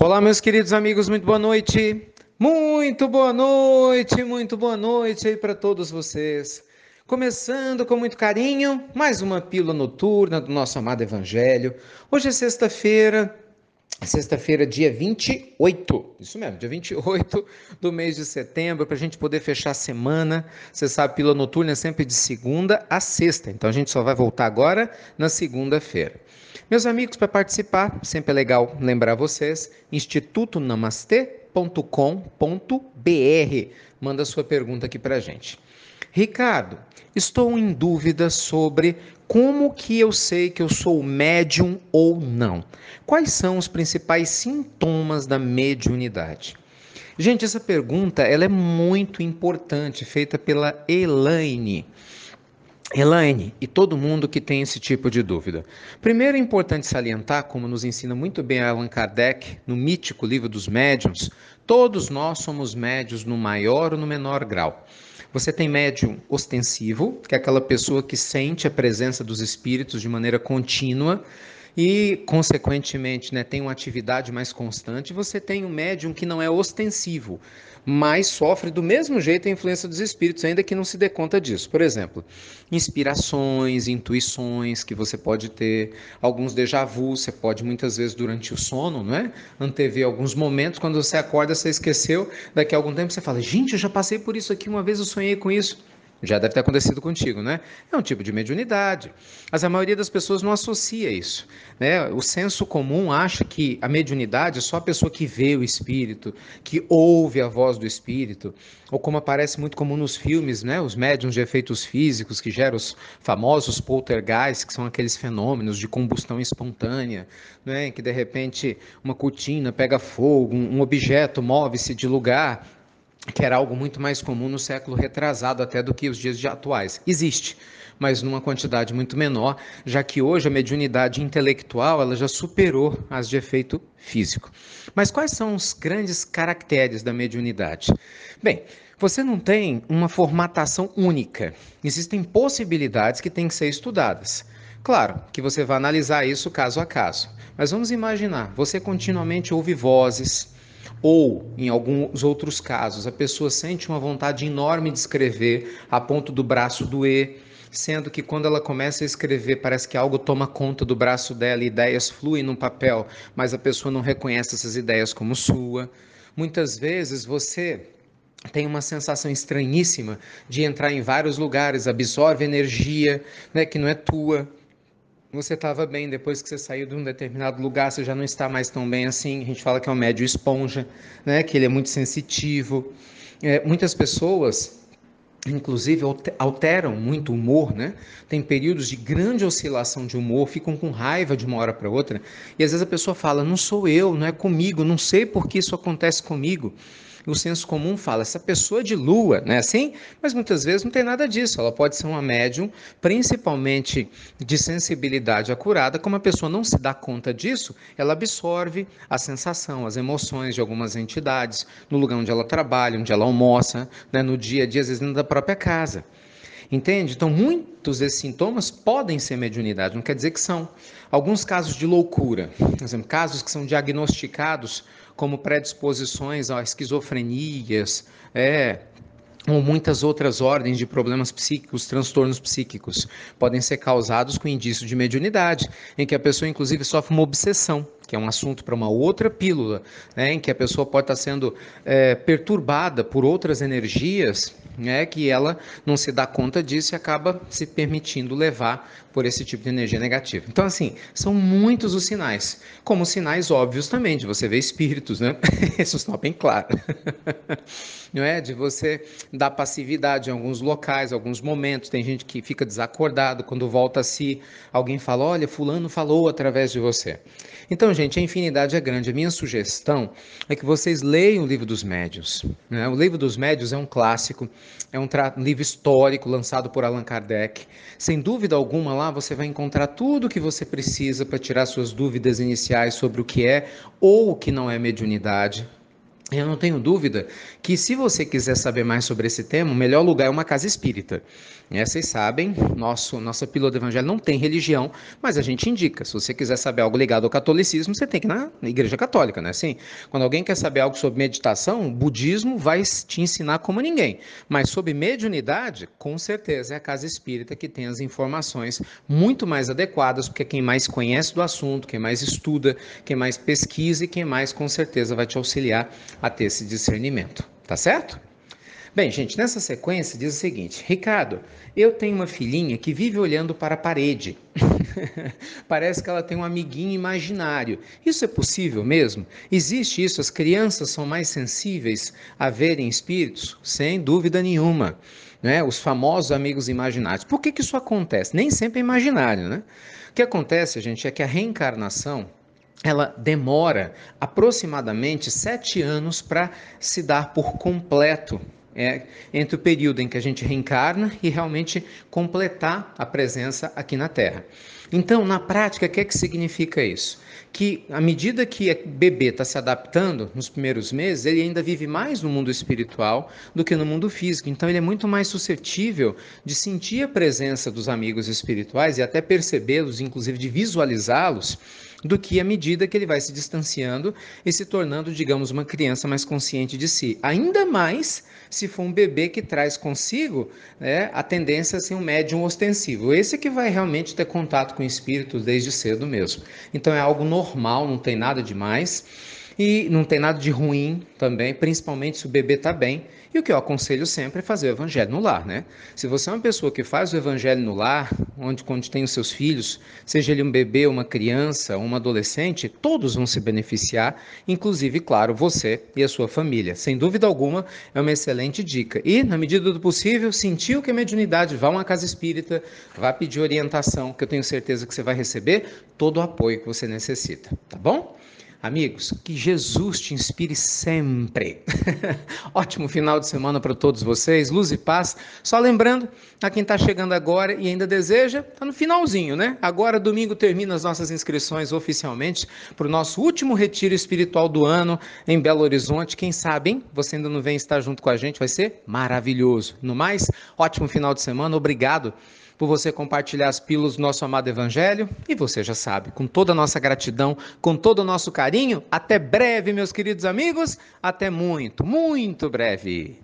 Olá, meus queridos amigos, muito boa noite. Muito boa noite, muito boa noite aí para todos vocês. Começando com muito carinho, mais uma pílula noturna do nosso amado Evangelho. Hoje é sexta-feira, dia 28, isso mesmo, dia 28 do mês de setembro, para a gente poder fechar a semana. Você sabe, pílula noturna é sempre de segunda a sexta, então a gente só vai voltar agora na segunda-feira. Meus amigos, para participar, sempre é legal lembrar vocês, institutonamastê.com.br. Manda sua pergunta aqui para a gente. Ricardo, estou em dúvida sobre como que eu sei que eu sou médium ou não. Quais são os principais sintomas da mediunidade? Gente, essa pergunta ela é muito importante, feita pela Elaine. Elaine e todo mundo que tem esse tipo de dúvida. Primeiro é importante salientar, como nos ensina muito bem Allan Kardec, no mítico livro dos médiuns, todos nós somos médiuns no maior ou no menor grau. Você tem médium ostensivo, que é aquela pessoa que sente a presença dos espíritos de maneira contínua e, consequentemente, tem uma atividade mais constante. Você tem um médium que não é ostensivo, mas sofre do mesmo jeito a influência dos espíritos, ainda que não se dê conta disso. Por exemplo, inspirações, intuições que você pode ter, alguns déjà vu, você pode muitas vezes durante o sono, não é? Antever alguns momentos, quando você acorda, você esqueceu, daqui a algum tempo você fala, gente, eu já passei por isso aqui, uma vez eu sonhei com isso. Já deve ter acontecido contigo, né? É um tipo de mediunidade. Mas a maioria das pessoas não associa isso, né? O senso comum acha que a mediunidade é só a pessoa que vê o espírito, que ouve a voz do espírito, ou como aparece muito comum nos filmes, né? Os médiuns de efeitos físicos que geram os famosos poltergeists, que são aqueles fenômenos de combustão espontânea, né? Que de repente uma cortina pega fogo, um objeto move-se de lugar, que era algo muito mais comum no século retrasado até do que os dias atuais. Existe, mas numa quantidade muito menor, já que hoje a mediunidade intelectual ela já superou as de efeito físico. Mas quais são os grandes caracteres da mediunidade? Bem, você não tem uma formatação única. Existem possibilidades que têm que ser estudadas. Claro que você vai analisar isso caso a caso, mas vamos imaginar, você continuamente ouve vozes, ou, em alguns outros casos, a pessoa sente uma vontade enorme de escrever a ponto do braço doer, sendo que quando ela começa a escrever parece que algo toma conta do braço dela e ideias fluem no papel, mas a pessoa não reconhece essas ideias como sua. Muitas vezes você tem uma sensação estranhíssima de entrar em vários lugares, absorve energia, que não é tua. Você estava bem, depois que você saiu de um determinado lugar, você já não está mais tão bem assim. A gente fala que é um médio esponja, que ele é muito sensitivo. Muitas pessoas, inclusive, alteram muito o humor, né? Tem períodos de grande oscilação de humor, ficam com raiva de uma hora para outra, e às vezes a pessoa fala, não sou eu, não é comigo, não sei por que isso acontece comigo. O senso comum fala, essa pessoa é de lua, né? Assim, mas muitas vezes não tem nada disso. Ela pode ser uma médium, principalmente de sensibilidade acurada. Como a pessoa não se dá conta disso, ela absorve a sensação, as emoções de algumas entidades no lugar onde ela trabalha, onde ela almoça, no dia a dia, às vezes dentro da própria casa. Entende? Então, muitos desses sintomas podem ser mediunidade, não quer dizer que são. Alguns casos de loucura, por exemplo, casos que são diagnosticados como predisposições a esquizofrenias, ou muitas outras ordens de problemas psíquicos, transtornos psíquicos, podem ser causados com indício de mediunidade, em que a pessoa inclusive sofre uma obsessão, que é um assunto para uma outra pílula, em que a pessoa pode estar sendo perturbada por outras energias, que ela não se dá conta disso e acaba se permitindo levar por esse tipo de energia negativa. Então, assim, são muitos os sinais, como sinais óbvios também, de você ver espíritos, né? Isso está bem claro. Não é? De você dar passividade em alguns locais, alguns momentos. Tem gente que fica desacordado quando volta a si. Alguém fala, olha, fulano falou através de você. Então, gente, a infinidade é grande. A minha sugestão é que vocês leiam o Livro dos Médiuns, né? O Livro dos Médiuns é um clássico, é um livro histórico lançado por Allan Kardec. Sem dúvida alguma, lá você vai encontrar tudo o que você precisa para tirar suas dúvidas iniciais sobre o que é ou o que não é mediunidade. Eu não tenho dúvida que, se você quiser saber mais sobre esse tema, o melhor lugar é uma casa espírita. Vocês sabem, nossa pílula do evangelho não tem religião, mas a gente indica. Se você quiser saber algo ligado ao catolicismo, você tem que ir na igreja católica, né? Assim, quando alguém quer saber algo sobre meditação, o budismo vai te ensinar como ninguém. Mas sobre mediunidade, com certeza é a casa espírita que tem as informações muito mais adequadas, porque é quem mais conhece do assunto, quem mais estuda, quem mais pesquisa e quem mais com certeza vai te auxiliar a ter esse discernimento, tá certo? Bem, gente, nessa sequência diz o seguinte: Ricardo, eu tenho uma filhinha que vive olhando para a parede. Parece que ela tem um amiguinho imaginário. Isso é possível mesmo? Existe isso? As crianças são mais sensíveis a verem espíritos? Sem dúvida nenhuma. Né? Os famosos amigos imaginários. Por que isso acontece? Nem sempre é imaginário, né? O que acontece, gente, é que a reencarnação ela demora aproximadamente 7 anos para se dar por completo. Entre o período em que a gente reencarna e realmente completar a presença aqui na Terra. Então, na prática, o que é que significa isso? Que à medida que o bebê está se adaptando nos primeiros meses, ele ainda vive mais no mundo espiritual do que no mundo físico. Então, ele é muito mais suscetível de sentir a presença dos amigos espirituais e até percebê-los, inclusive de visualizá-los, do que à medida que ele vai se distanciando e se tornando, digamos, uma criança mais consciente de si. Ainda mais se for um bebê que traz consigo, né, a tendência a ser um médium ostensivo. Esse que vai realmente ter contato com espíritos desde cedo mesmo. Então é algo normal, não tem nada de mais. E não tem nada de ruim também, principalmente se o bebê está bem. E o que eu aconselho sempre é fazer o evangelho no lar, né? Se você é uma pessoa que faz o evangelho no lar, onde tem os seus filhos, seja ele um bebê, uma criança, uma adolescente, todos vão se beneficiar, inclusive, claro, você e a sua família. Sem dúvida alguma, é uma excelente dica. E, na medida do possível, sentiu que a mediunidade, vá a uma casa espírita, vá pedir orientação, que eu tenho certeza que você vai receber todo o apoio que você necessita, tá bom? Amigos, que Jesus te inspire sempre. Ótimo final de semana para todos vocês, luz e paz. Só lembrando, a quem está chegando agora e ainda deseja, está no finalzinho, né? Agora, domingo, termina as nossas inscrições oficialmente para o nosso último retiro espiritual do ano em Belo Horizonte. Quem sabe, hein? Você ainda não vem estar junto com a gente, vai ser maravilhoso. No mais, ótimo final de semana, obrigado por você compartilhar as pílulas do nosso amado Evangelho. E você já sabe, com toda a nossa gratidão, com todo o nosso carinho, até breve, meus queridos amigos, até muito, muito breve.